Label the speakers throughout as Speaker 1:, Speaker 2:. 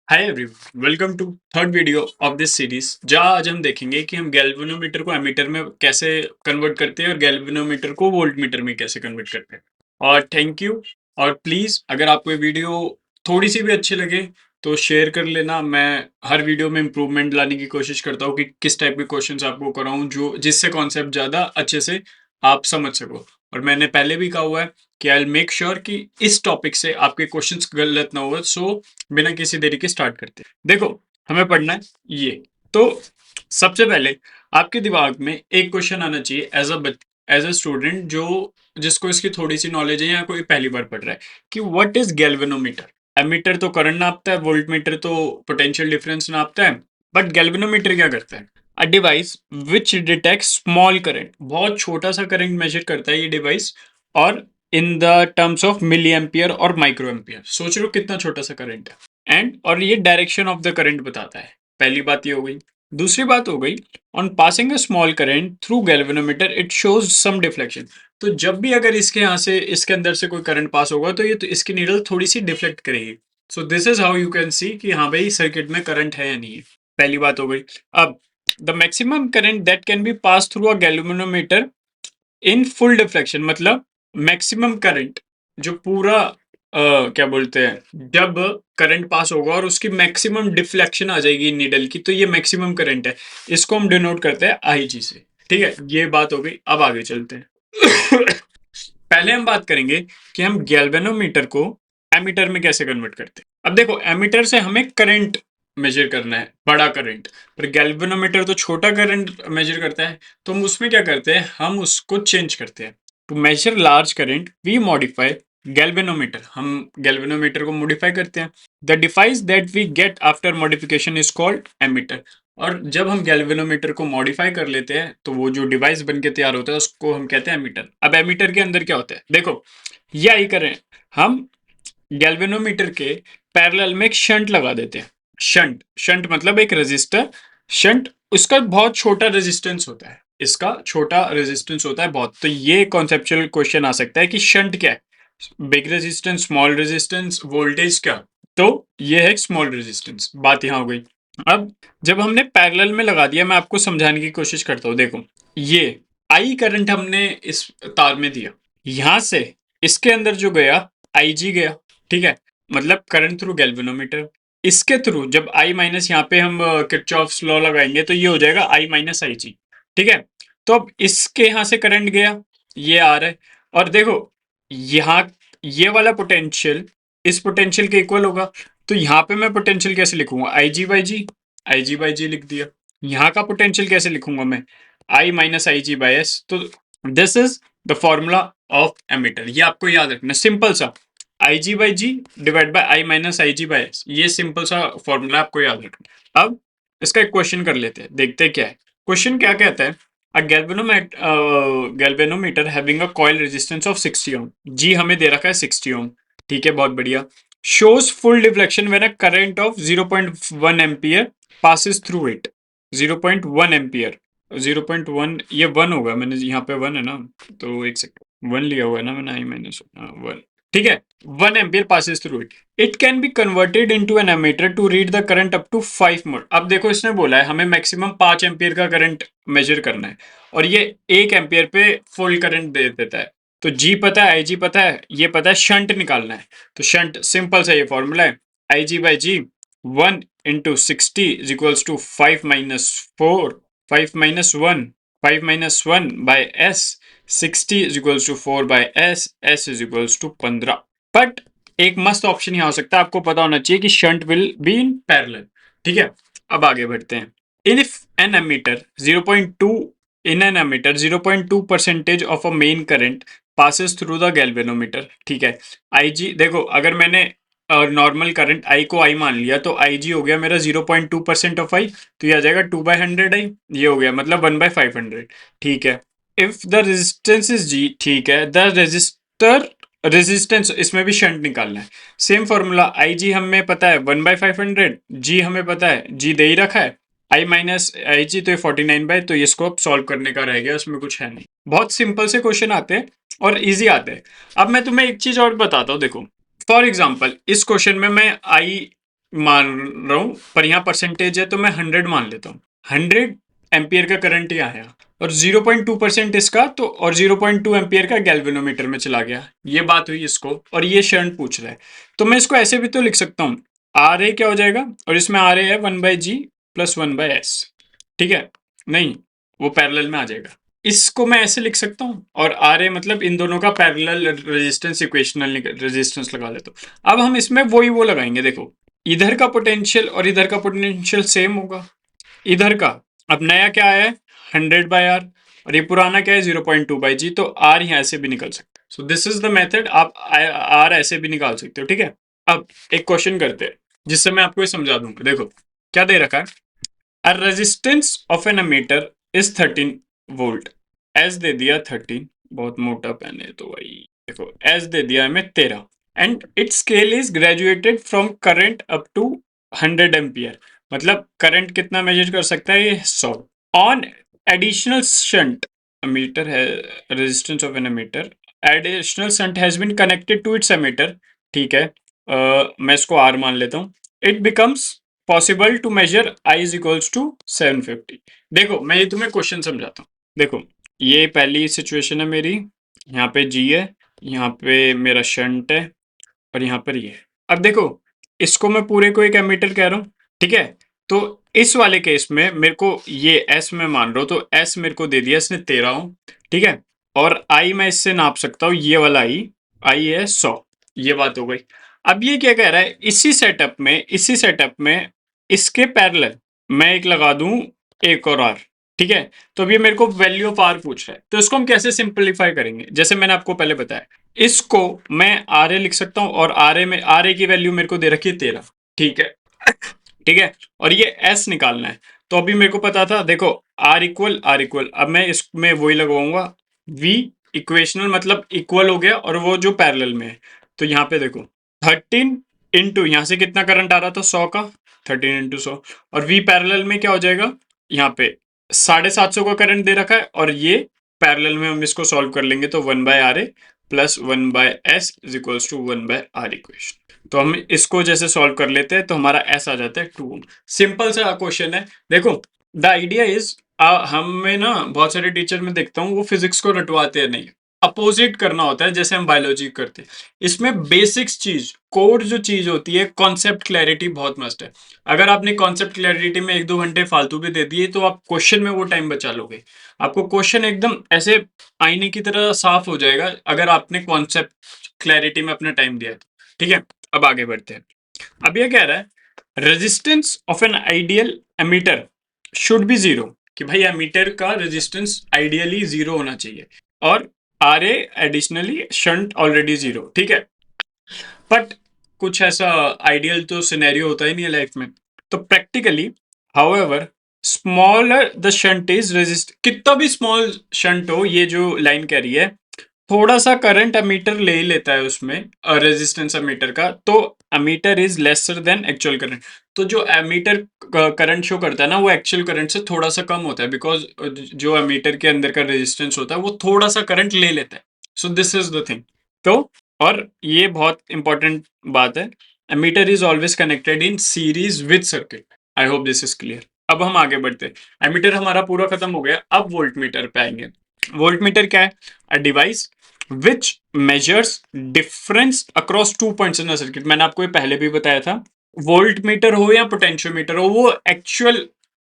Speaker 1: Hi everyone, welcome to third video of this series जहाँ आज हम देखेंगे कि हम गैल्वेनोमीटर को एमीटर में कैसे कन्वर्ट करते हैं और गैल्वेनोमीटर को वोल्टमीटर में कैसे कन्वर्ट करते हैं। और थैंक यू। और प्लीज अगर आपको ये वीडियो थोड़ी सी भी अच्छी लगे तो शेयर कर लेना। मैं हर वीडियो में इम्प्रूवमेंट लाने की कोशिश करता हूँ कि किस टाइप के क्वेश्चंस आपको कराऊं जो जिससे कॉन्सेप्ट ज्यादा अच्छे से आप समझ सको। और मैंने पहले भी कहा हुआ है कि आई विल मेक श्योर कि इस टॉपिक से आपके क्वेश्चंस गलत ना हो। सो बिना किसी देरी के स्टार्ट करते हैं। देखो, हमें पढ़ना है ये। तो सबसे पहले आपके दिमाग में एक क्वेश्चन आना चाहिए एज अ स्टूडेंट जो जिसको इसकी थोड़ी सी नॉलेज है या कोई पहली बार पढ़ रहा है कि व्हाट इज गैल्वेनोमीटर। एमीटर तो करंट नापता है, वोल्टमीटर तो पोटेंशियल डिफरेंस नापता है, बट गैल्वेनोमीटर क्या करता है? A device which detect small current, बहुत छोटा सा करंट मेजर करता है ये डिवाइस। और in the terms of milli ampere और माइक्रो एम्पियर, सोच लो कितना छोटा सा करंट है। एंड और ये डायरेक्शन ऑफ द करंट बताता है। पहली बात ये हो गई। दूसरी बात हो गई, on passing a small current through galvanometer it shows some deflection. तो जब भी अगर इसके यहाँ से इसके अंदर से कोई करंट पास होगा तो ये तो इसकी नीडल थोड़ी सी डिफ्लेक्ट करेगी। सो this is how you can see कि हाँ भाई सर्किट में करंट है या नहीं है। पहली बात हो गई। अब the maximum current that can be pass through a galvanometer in full deflection, मतलब मैक्सिमम करंट जो पूरा क्या बोलते हैं, जब करंट पास होगा और उसकी मैक्सिमम डिफ्लेक्शन आ जाएगी नीडल की, तो ये मैक्सिमम करंट है। इसको हम डिनोट करते हैं आईजी से। ठीक है, ये बात हो गई। अब आगे चलते हैं। पहले हम बात करेंगे कि हम गैल्वेनोमीटर को एमीटर में कैसे कन्वर्ट करते हैं। अब देखो, एमीटर से हमें करंट मेजर करना है, बड़ा करंट। पर गैल्वेनोमीटर तो छोटा करंट मेजर करता है। तो हम उसमें क्या करते हैं, हम उसको चेंज करते हैं। To measure large current we modify galvanometer, हम गैल्वेनोमीटर को मॉडिफाई करते हैं। The device that we get after modification is called ammeter. और जब हम गैल्वेनोमीटर को मॉडिफाई कर लेते हैं तो वो जो डिवाइस बन के तैयार होता है उसको हम कहते हैं एमीटर। अब एमीटर के अंदर क्या होता है, देखो ये आई करें, हम गैल्वेनोमीटर के पैरेलल में एक शंट लगा देते हैं। शंट शंट मतलब एक रेजिस्टर। शंट, उसका बहुत छोटा रेजिस्टेंस होता है, इसका छोटा रेजिस्टेंस होता है बहुत। तो ये कॉन्सेप्चुअल क्वेश्चन आ सकता है कि शंट क्या है, big resistance, small resistance, voltage क्या। तो ये है स्मॉल रेजिस्टेंस। बात यहां हो गई। अब जब हमने पैरेलल में लगा दिया, मैं आपको समझाने की कोशिश करता हूं। देखो, ये आई करंट हमने इस तार में दिया, यहां से इसके अंदर जो गया आईजी गया। ठीक है, मतलब करंट थ्रू गैल्वेनोमीटर। इसके थ्रू जब आई माइनस, यहाँ पे हम किरचॉफ्स लॉ लगाएंगे तो ये हो जाएगा आई माइनस आई जी। ठीक है, तो अब इसके यहाँ से करंट गया, ये आ रहा है। और देखो, यहाँ ये वाला पोटेंशियल इस पोटेंशियल के इक्वल होगा। तो यहाँ पे मैं पोटेंशियल कैसे लिखूंगा, आई G by ji, I G by जी लिख दिया। यहाँ का पोटेंशियल कैसे लिखूंगा मैं, I minus I G by S. तो this is the formula of ammeter. ये आपको याद रखना, सिंपल सा, I G by G divide by I minus I G by S. ये सिंपल सा फॉर्मूला आपको याद रखना। अब इसका एक क्वेश्चन कर लेते हैं, देखते हैं क्या है। क्वेश्चन क्या कहता है, अ galvanometer having a coil resistance of 60 ओम, जी हमें दे रखा है 60 ओम। ठीक है, बहुत बढ़िया। shows full deflection when a current of 0.1 ampere passes through it। 0.1 ampere, 0.1, ये 1 होगा, मैंने यहाँ पे 1 है ना, तो एक सेकंड 1 लिया हुआ है ना मैंने, आई माइनस 1। ठीक है, 1 ampere passes through it। It can be converted into an ammeter to read the current up to 5 mode. अब देखो, इसने बोला है हमें मैक्सिमम 5 एम्पियर का करंट मेजर करना है, और ये 1 एम्पियर पे फुल करंट दे देता है। तो जी पता है, आई जी पता है, ये पता है, शंट निकालना है। तो शंट सिंपल सा ये फॉर्मूला है, I G by G 1 into 60 is equals to 5 minus 4, 5 minus 1, 5 minus 1 by S. 60 is equals to 4 by S, S is equals to 15। But एक मस्त ऑप्शन यहाँ हो सकता है, आपको पता होना चाहिए कि shunt will be in parallel. ठीक है, अब आगे बढ़ते हैं। If an ammeter 0.2 in an emitter 0.2 percentage of a main current passes through the galvanometer. ठीक है, आई जी देखो, अगर मैंने नॉर्मल करंट आई को आई मान लिया तो आई जी हो गया मेरा 0.2% ऑफ आई, तो ये आ जाएगा 2/100 आई। ये हो गया मतलब 1/500। ठीक है, इफ द रेजिस्टेंस इज जी, ठीक है, द रेजिस्टर रेजिस्टेंस, इसमें भी शंट निकालना है। सेम फॉर्मूला, आई जी हमें पता है 1/500, जी हमें पता है, जी दे ही रखा है, आई माइनस आई जी, तो ये 49 बाई, तो इसको अब सॉल्व करने का रह गया, उसमें कुछ है नहीं। बहुत सिंपल से क्वेश्चन आते हैं और इजी आते हैं। अब मैं तुम्हें एक चीज और बताता हूँ। देखो, फॉर एग्जाम्पल इस क्वेश्चन में मैं आई मान रहा हूँ, पर यहाँ परसेंटेज है तो मैं 100 मान लेता हूँ। 100 एम्पियर का करंट यहाँ आया और 0.2% इसका, तो और 0.2 एम्पियर का गैल्वेनोमीटर में चला गया। ये बात हुई इसको, और ये शंट पूछ रहा है, तो मैं इसको ऐसे भी तो लिख सकता हूँ, आर ए क्या हो जाएगा, और इसमें आर ए है 1/G प्लस 1/S। ठीक है, नहीं, वो पैरेलल में आ जाएगा। इसको मैं ऐसे लिख सकता हूँ, और आर ए मतलब इन दोनों का पैरेलल रेजिस्टेंस, इक्वेशनल रेजिस्टेंस लगा लेता हूँ। अब हम इसमें वही वो लगाएंगे, देखो इधर का पोटेंशियल और इधर का पोटेंशियल सेम होगा। इधर का, अब नया क्या है 100/R, और ये पुराना क्या है 0.2/G, तो R यहाँ से भी निकल सकता है। So this is the method, आप R ऐसे भी निकाल सकते हो। ठीक है, अब एक क्वेश्चन करते हैं जिससे मैं आपको ये समझा दूंगा। देखो क्या दे रखा है, a resistance of an ammeter is 13 volt. S दे दिया 13, बहुत मोटा पेन है तो भाई देखो, एस दे दिया हमें 13, and it scale is graduated from current up to 100 ampere. मतलब करंट कितना मेजर कर सकता है ये 100 ऑन एडिशनल शंट एमीटर है, resistance of an ammeter, additional shunt has been connected to its ammeter. ठीक है, मैं इसको आर मान लेता हूँ। It becomes possible to measure I is equals to 750। देखो मैं ये तुम्हें क्वेश्चन समझाता हूँ। देखो ये पहली सिचुएशन है मेरी, यहाँ पे जी है, यहाँ पे मेरा शंट है, और यहाँ पर ये। अब देखो इसको मैं पूरे को एक एमीटर कह रहा हूँ। ठीक है, तो इस वाले केस में मेरे को ये एस में मान रहा हूँ, तो एस मेरे को दे दिया इसने 13 ओम। ठीक है, और आई मैं इससे नाप सकता हूँ, ये वाला आई है 100। ये बात हो गई। अब ये क्या कह रहा है, इसी सेटअप में इसके पैरेलल मैं एक लगा दूं, एक और आर। ठीक है, तो अब ये मेरे को वैल्यू ऑफ आर पूछ रहा है, तो इसको हम कैसे सिंपलीफाई करेंगे, जैसे मैंने आपको पहले बताया, इसको मैं आर ए लिख सकता हूं, और आर ए की वैल्यू मेरे को दे रखी है 13। ठीक है, ठीक है, और ये एस निकालना है। तो अभी मेरे को पता था, देखो आर इक्वल, अब मैं इसमें वही लगाऊंगा, वी इक्वेशनल मतलब इक्वल हो गया, और वो जो पैरेलल में है, तो यहाँ पे देखो 13 इंटू यहाँ से कितना करंट आ रहा था 100 का, 13 इंटू 100, और वी पैरेलल में क्या हो जाएगा, यहाँ पे 750 का करंट दे रखा है, और ये पैरेलल में हम इसको सॉल्व कर लेंगे, तो 1/RA plus 1/S is equals to 1/R equation. तो हम इसको जैसे सॉल्व कर लेते हैं, तो हमारा S आ जाता है 2 ओम। सिंपल सा क्वेश्चन है। देखो द आइडिया इज, हमें ना बहुत सारे टीचर में देखता हूँ वो फिजिक्स को रटवाते हैं नहीं, अपोजिट करना होता है जैसे हम बायोलॉजी करते हैं। इसमें बेसिक्स चीज, कोर जो चीज होती है, कॉन्सेप्ट क्लैरिटी बहुत मस्ट है। अगर आपने कॉन्सेप्ट क्लैरिटी में 1-2 घंटे फालतू भी दे दिए, तो आप क्वेश्चन में वो टाइम बचा लोगे। आपको क्वेश्चन एकदम ऐसे आईने की तरह साफ हो जाएगा अगर आपने कॉन्सेप्ट क्लैरिटी में अपना टाइम दिया है तो। ठीक है, अब आगे बढ़ते हैं। अब ये कह रहा है resistance of an ideal ammeter should be zero, कि भाई एमीटर का रेजिस्टेंस आइडियली जीरो होना चाहिए, और R A additionally shunt already zero. ठीक है, बट कुछ ऐसा आइडियल तो सिनेरियो होता ही नहीं है लाइफ में। तो practically however smaller the shunt is resist, कितना भी स्मॉल शंट हो, ये जो लाइन कह रही है, थोड़ा सा करंट अमीटर ले ही लेता है उसमें, रेजिस्टेंस अमीटर का, तो ammeter is lesser than actual current. तो जो अमीटर करंट शो करता है ना, वो एक्चुअल करंट से थोड़ा सा कम होता है, बिकॉज जो अमीटर के अंदर का रेजिस्टेंस होता है वो थोड़ा सा करंट ले लेता है। So this is the thing. तो और ये बहुत इंपॉर्टेंट बात है, ammeter is always connected in series with circuit. I hope this is clear. अब हम आगे बढ़ते हैं, एमीटर हमारा पूरा खत्म हो गया, अब वोल्ट मीटर पे आएंगे। वोल्ट मीटर क्या है, a device which measures difference across 2 points in a circuit. मैंने आपको ये पहले भी बताया था, वोल्ट मीटर हो या पोटेंशियोमीटर हो, वो एक्चुअल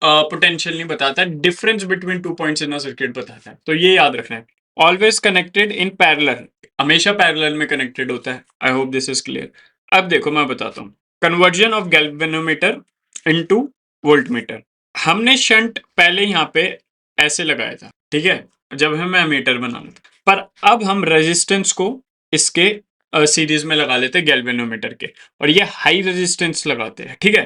Speaker 1: पोटेंशियल नहीं बताता, difference between 2 points in a circuit बताता है, तो ये याद रखना है। ऑलवेज कनेक्टेड इन पैरेलल, हमेशा पैरेलल में कनेक्टेड होता है। आई होप दिस इज क्लियर। अब देखो मैं बताता हूँ, conversion of galvanometer into volt meter. हमने शंट पहले यहाँ पे ऐसे लगाया था, ठीक है, जब हमें एमीटर बनाना था, पर अब हम रेजिस्टेंस को इसके सीरीज में लगा लेते हैं गैल्वेनोमीटर के, और ये हाई रेजिस्टेंस लगाते हैं। ठीक है,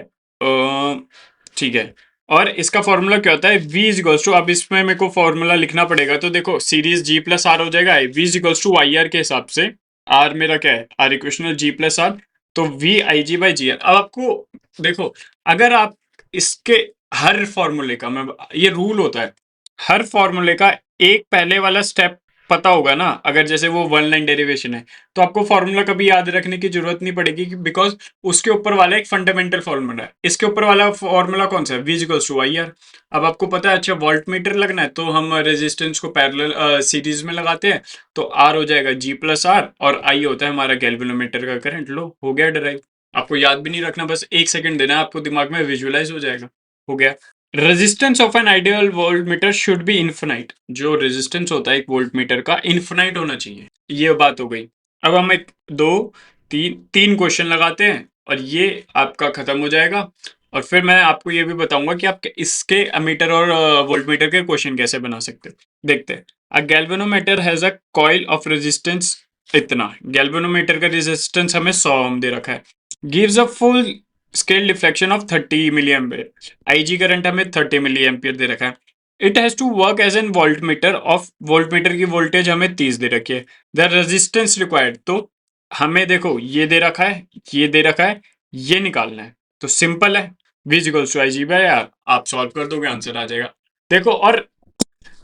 Speaker 1: ठीक है, और इसका फॉर्मूला क्या होता है, V इज इक्वल्स टू, अब इसमें मेरे को फॉर्मूला लिखना पड़ेगा, तो देखो सीरीज G प्लस आर हो जाएगा, V is equals to I R के हिसाब से, आर मेरा क्या है, R equational G plus R, तो V I G by G R. अब आपको देखो, अगर आप इसके हर फॉर्मूले का, मैं ये रूल होता है, हर फॉर्मूले का एक पहले वाला स्टेप पता होगा ना, अगर जैसे वो वन लाइन डेरिवेशन है तो आपको फॉर्मूला कभी याद रखने की जरूरत नहीं पड़ेगी, बिकॉज उसके ऊपर वाला एक फंडामेंटल फॉर्मूला है। इसके ऊपर वाला फॉर्मूला कौन सा है? V equals to I R. अब आपको पता है, अच्छा वोल्ट मीटर लगना है तो हम रेजिस्टेंस को पैरेलल सीरीज में लगाते हैं, तो आर हो जाएगा G प्लस आर, और आई होता है हमारा गैल्वेनोमीटर का करंट। लो, हो गया डराइव। आपको याद भी नहीं रखना, बस 1 सेकंड देना है, आपको दिमाग में विजुअलाइज हो जाएगा। हो गया। Resistance of an ideal volt meter should be infinite. जो रेजिस्टेंस होता है एक वोल्ट मीटर का, इन्फिनाइट होना चाहिए। ये बात हो गई। अब हम एक दो तीन तीन क्वेश्चन लगाते हैं और ये आपका खत्म हो जाएगा। और फिर मैं आपको ये भी बताऊंगा कि आप इसके अमीटर और वोल्ट मीटर के क्वेश्चन कैसे बना सकते हैं। देखते हैं। A galvanometer has a coil of resistance, इतना गैल्वेनोमीटर का रेजिस्टेंस हमें 100 ओम दे रखा है। Gives a full scale deflection of 30 milli ampere. IG current हमें 30 मिली एम्पियर दे रखा है। It has to work as an volt meter of, volt meter की वोल्टेज हमें 30 दे रखी है। द रेजिस्टेंस रिक्वायर्ड, तो हमें देखो ये दे रखा है, ये दे रखा है, ये निकालना है। तो सिंपल है, V equals to I G by R. आप सॉल्व कर दोगे, आंसर आ जाएगा। देखो, और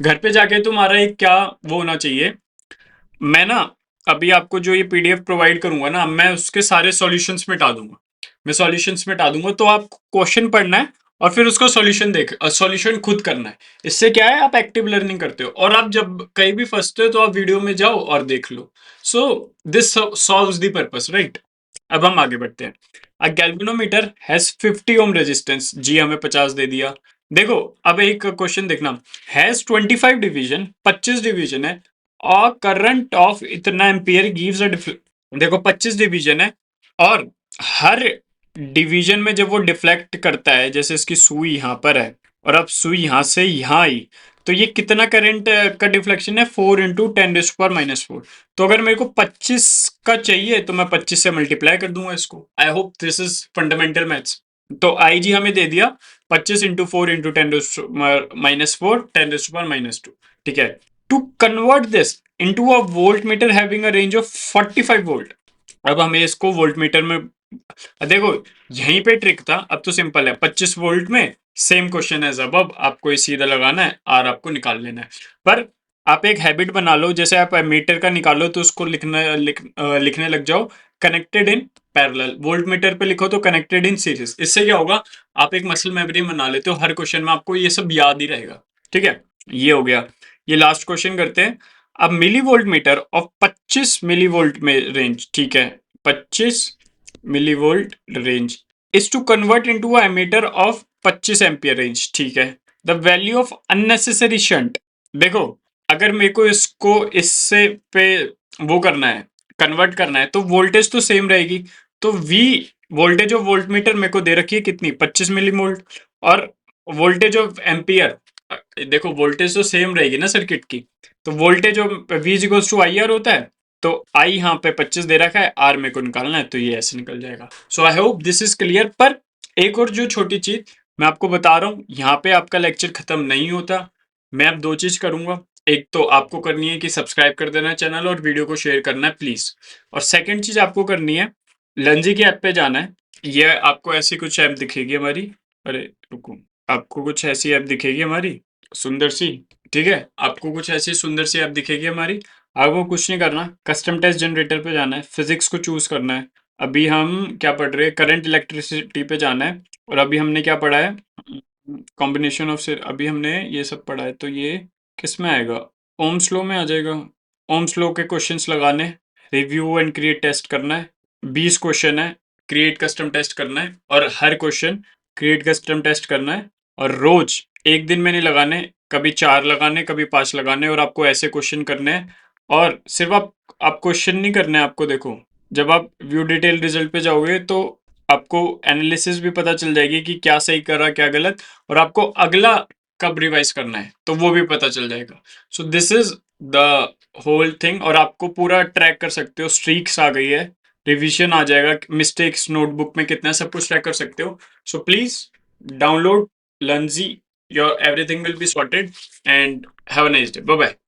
Speaker 1: घर पे जाके तुम्हारा एक क्या वो होना चाहिए, मैं ना अभी आपको जो ये पीडीएफ प्रोवाइड करूंगा ना, मैं उसके सारे सॉल्यूशंस मिटा दूंगा। मैं सॉल्यूशंस मिटा दूंगा, तो आप क्वेश्चन पढ़ना है और फिर उसका सॉल्यूशन खुद करना है। इससे क्या है, आप एक्टिव लर्निंग करते हो, और आप जब कहीं भी फंसते हो तो आप वीडियो में जाओ और देख लो। So this solves the purpose, right. अब हम आगे बढ़ते हैं। A galvanometer has 50 ohm resistance, G हमें 50 दे दिया। देखो, अब एक क्वेश्चन देखना, हैज 25 डिवीजन, 25 डिवीजन है, और करंट ऑफ इतना एम्पियर गिव्स अ, देखो 25 डिवीजन है, और हर डिवीजन में जब वो डिफ्लेक्ट करता है, जैसे इसकी सुई यहाँ पर है और अब सुई यहाँ से यहाँ आई, तो ये कितना करंट का डिफ्लेक्शन है? 4 इंटू 10⁻⁻⁴। तो अगर मेरे को 25 का चाहिए तो मैं 25 से मल्टीप्लाई कर दूंगा इसको। आई hope this is fundamental maths. तो आई जी हमें दे दिया 25 इंटू 4 इंटू 10⁻⁻⁴ 10⁻²। ठीक है। To convert this into a volt meter having a range of 45 volt. अब हमें इसको वोल्ट मीटर में, देखो यहीं पे ट्रिक था। अब तो सिंपल है, 25 वोल्ट में सेम क्वेश्चन है अब आपको ये सीधा लगाना है, आर आपको निकाल लेना है। पर आप एक हैबिट बना लो, जैसे आप मीटर का निकालो तो उसको लिखने लग जाओ connected in parallel. Volt meter पे लिखो तो कनेक्टेड इन सीरीज। इससे क्या होगा, आप एक मसल मेमोरी बना लेते हो, हर क्वेश्चन में आपको ये सब याद ही रहेगा। ठीक है, ये हो गया। ये लास्ट क्वेश्चन करते हैं। अब milli volt meter of 25 milli volt में रेंज, ठीक है, 25 millivolt range is to convert into a ammeter of 25 ampere range. ठीक है। The value of unnecessary shunt, देखो अगर मेरे को इसको इससे पे वो करना है, कन्वर्ट करना है, तो वोल्टेज तो सेम रहेगी। तो V voltage of volt meter मेरे को दे रखी है कितनी? 25 मिली वोल्ट। और वोल्टेज ऑफ एम्पियर, देखो वोल्टेज तो सेम रहेगी ना सर्किट की, तो voltage of V equals to I R होता है। तो आई यहाँ पे 25 दे रखा है, आर मेरे को निकालना है, तो ये ऐसे निकल जाएगा। So I hope this is clear. पर एक और जो छोटी चीज मैं आपको बता रहा हूँ, यहाँ पे आपका लेक्चर खत्म नहीं होता। मैं अब दो चीज करूंगा। एक तो आपको करनी है कि सब्सक्राइब कर देना है चैनल और वीडियो को शेयर करना है प्लीज। और सेकंड चीज आपको करनी है, लंजी की ऐप पे जाना है। ये आपको ऐसी कुछ ऐप दिखेगी हमारी, अरे रुको, आपको कुछ ऐसी ऐप दिखेगी हमारी सुंदर सी। ठीक है, आपको कुछ ऐसी सुंदर सी ऐप दिखेगी हमारी। आपको कुछ नहीं करना, कस्टम टेस्ट जनरेटर पे जाना है, फिजिक्स को चूज करना है। अभी हम क्या पढ़ रहे हैं, करंट इलेक्ट्रिसिटी पे जाना है। और अभी हमने क्या पढ़ा है, कॉम्बिनेशन ऑफ, अभी हमने ये सब पढ़ा है, तो ये किस में आएगा? ओम्स लॉ में आ जाएगा। ओम्स लॉ के क्वेश्चंस लगाने, रिव्यू एंड क्रिएट टेस्ट करना है। 20 क्वेश्चन है, क्रिएट कस्टम टेस्ट करना है, और हर क्वेश्चन क्रिएट कस्टम टेस्ट करना है। और रोज एक दिन में नहीं लगाने, कभी 4 लगाने, कभी 5 लगाने, और आपको ऐसे क्वेश्चन करने हैं। और सिर्फ आप क्वेश्चन नहीं करने हैं आपको। देखो, जब आप व्यू डिटेल रिजल्ट पे जाओगे तो आपको एनालिसिस भी पता चल जाएगी कि क्या सही करा क्या गलत, और आपको अगला कब रिवाइज करना है तो वो भी पता चल जाएगा। So this is the whole thing. और आपको पूरा ट्रैक कर सकते हो, स्ट्रीक्स आ गई है, रिवीजन आ जाएगा, मिस्टेक्स नोटबुक में कितना, सब कुछ ट्रैक कर सकते हो। सो प्लीज डाउनलोड लर्नजी, your everything will be sorted, and have a nice day. Bye bye.